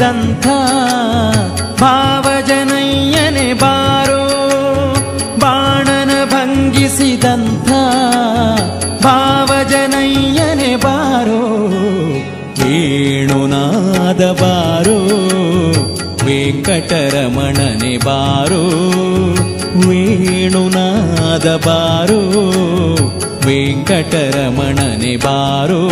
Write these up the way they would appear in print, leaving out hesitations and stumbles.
ಭಂಗಿಸಿದಂಥ ಭಾವಜನಯ್ಯನೆ ಬಾರೋ, ಬಾಣನ ಭಂಗಿಸಿದಂಥ ಭಾವಜನಯ್ಯನೆ ಬಾರೋ, ವೇಣುನಾದ ಬಾರೋ ವೆಂಕಟರಮಣನೆ ಬಾರೋ, ವೇಣುನಾದ ಬಾರೋ ವೆಂಕಟರಮಣನೆ ಬಾರೋ.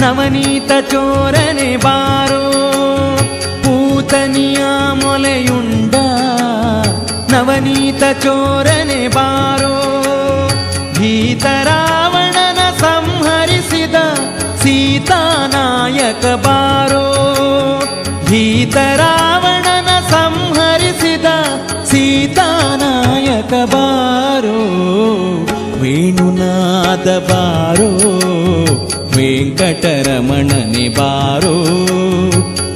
ನವನೀತ ಚೋರನೆ ಬಾರೋ, ಪೂತನಿಯ ಮೊಲೆಯುಂಡ ನವನೀತ ಚೋರನೆ ಬಾರೋ, ಭೀತರಾವಣನ ಸಂಹರಿಸಿದ ಸೀತಾನಾಯಕ ಬಾರೋ, ಭೀತರಾವಣನ ಸಂಹರಿಸಿದ ಸೀತಾನಾಯಕ ಬಾರೋ, ವೇಣುನಾದ ಬಾರೋ ವೆಂಕಟರಮಣನೆ ಬಾರೋ,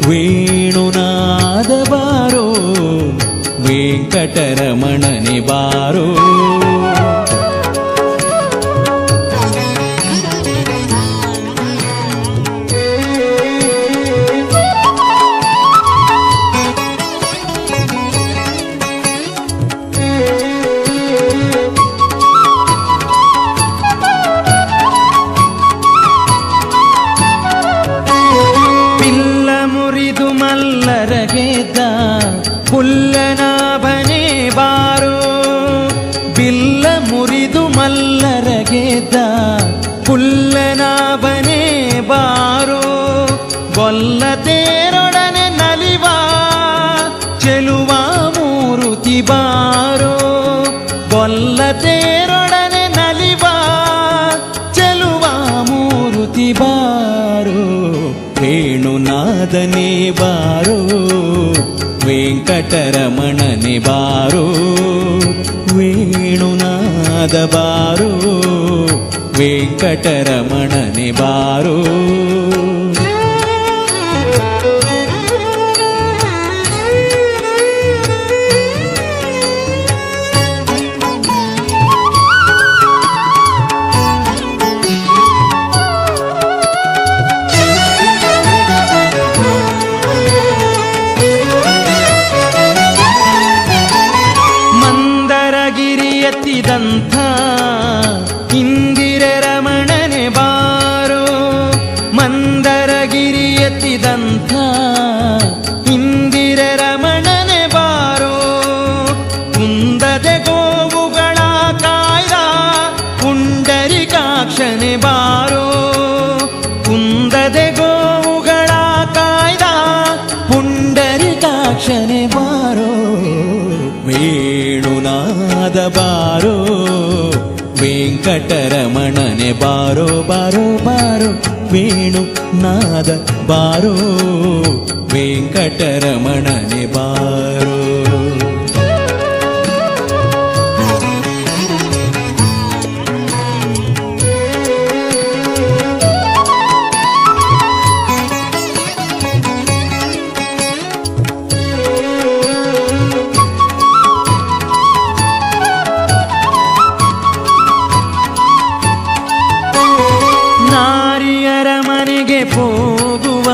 ವೇಣುನಾದ ಬಾರೋ ವೆಂಕಟರಮಣನೆ ಬಾರೋ. ಮಲ್ಲರಗೆದ್ದ ಪುಲ್ಲನಾಭನೆ ಬಾರೋ, ಬಿಲ್ಲ ಮುರಿದು ಮಲ್ಲರಗೆದ್ದ ಪುಲ್ಲನಾಭನೆ ಬಾರೋ, ಗೊಲ್ಲ ತೇರೊಡನೆ ನಲಿವ ಚೆಲುವ ಮೂರುತಿ ಬಾರೋ, ಗೊಲ್ಲ ತೇರೊಡನೆ ನಲಿವ ಚೆಲುವ ಮೂರುತಿ ಬಾರೋ, ವೇಣುನಾದನೆ ಬಾರೋ ವೆಂಕಟರಮಣನೆ ಬಾರೋ, ವೇಣುನಾದ ಬಾರೋ ವೆಂಕಟರಮಣನೆ ಬಾರೋ. ಎತ್ತಿದಂಥ ಇಂದಿರೆ ರಮಣನೆ ಬಾರೋ, ಮಂದರಗಿರಿ ಎತ್ತಿದಂಥ ಇಂದಿರೆ ರಮಣನೆ ಬಾರೋ, ಕುಂದದೆ ಗೋವುಗಳ ಕಾಯ್ದ ಪುಂಡರಿಕಾಕ್ಷನೆ ಬಾರೋ, ಕುಂದದೆ ಗೋವುಗಳ ಕಾಯ್ದ ಪುಂಡರಿಕಾಕ್ಷನೆ ಬಾರೋ, ವೇಣುನಾದ ಬಾರೋ ವೆಂಕಟರಮಣನೆ ಬಾರೋ, ಬಾರೋ ಬಾರೋ ವೇಣುನಾದ ಬಾರೋ ವೆಂಕಟರಮಣನೆ ಬಾರೋ. ಹೋಗುವ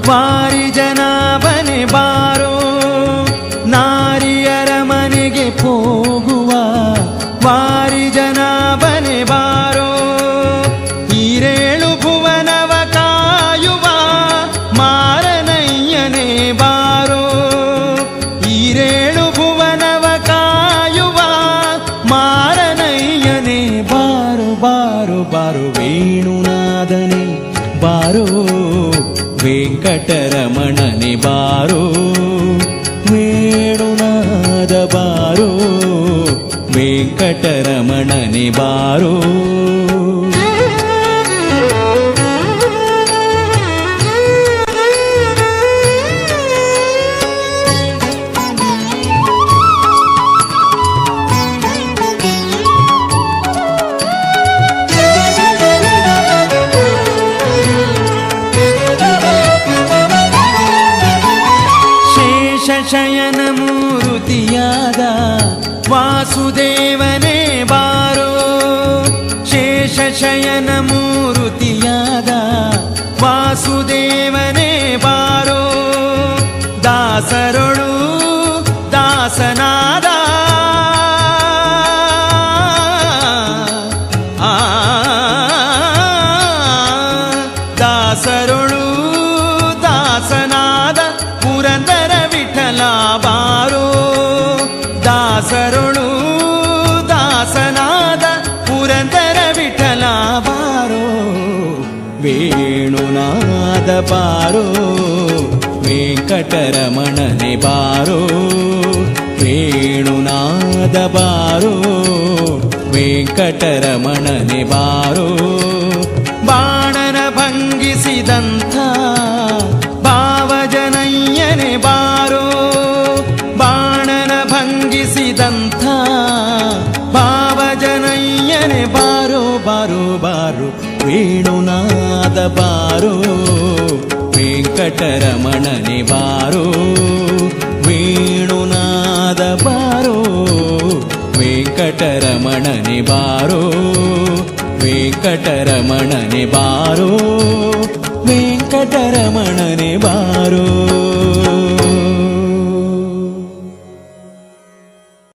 ವಾರಿಜನಾಭನೆ ಬಾರೋ, ನಾರಿಯರ ಮನೆಗೆ ಹೋಗುವ ವಾರಿಜನಾಭನೆ ಬಾರೋ, ಈರೇಳು ಭುವನವ ಕಾಯುವ ಮಾರನಯ್ಯನೆ ಬಾರೋ, ಈರೇಳು ಭುವನವ ಕಾಯುವ ಮಾರನಯ್ಯನೆ ಬಾರೋ, ಬಾರೋ ಬಾರೋ ವೇಣುನಾದನೆ ಬಾರೋ ವೆಂಕಟರಮಣನೆ ಬಾರೋ, ವೇಣುನಾದ ಬಾರೋ ವೆಂಕಟರಮಣನೆ ಬಾರೋ. ಶೇಷಶಯನ ಮೂರುತಿಯಾದ ವಾಸುದೇವನೇ ಬಾರೋ ದಾಸರೊಳು ದಾಸನಾದ ದಾಸರೊಳು ದಾಸನಾದ ಪುರಂದರ ವಿಠಲ ಬಾರೋ ದಾಸರೊಳು ದಾಸನಾದ ಪುರಂದರ ವಿಠಲ ಬಾರೋ ವೇಣುನಾದ ಬಾರೋ ವೆಂಕಟರಮಣನೆ ಬಾರೋ ವೇಣುನಾದ ಬಾರೋ ವೆಂಕಟರಮಣನೆ ಬಾರೋ ಬಾಣನ ಭಂಗಿಸಿದಂಥ ಭಾವಜನಯ್ಯನೆ ಬಾರೋ ಬಾಣನ ಭಂಗಿಸಿದಂಥ ಭಾವಜನಯ್ಯನೆ ಬಾರೋ ಬಾರೋ ಬಾರೋ ವೇಣುನಾದ ಬಾರೋ ವೆಂಕಟರಮಣನೆ ಬಾರೋ ವೇಣುನಾದ ಬಾರೋ ವೆಂಕಟರಮಣನೆ ಬಾರೋ ವೆಂಕಟರಮಣನೆ ಬಾರೋ ವೆಂಕಟರಮಣನೆ ಬಾರೋ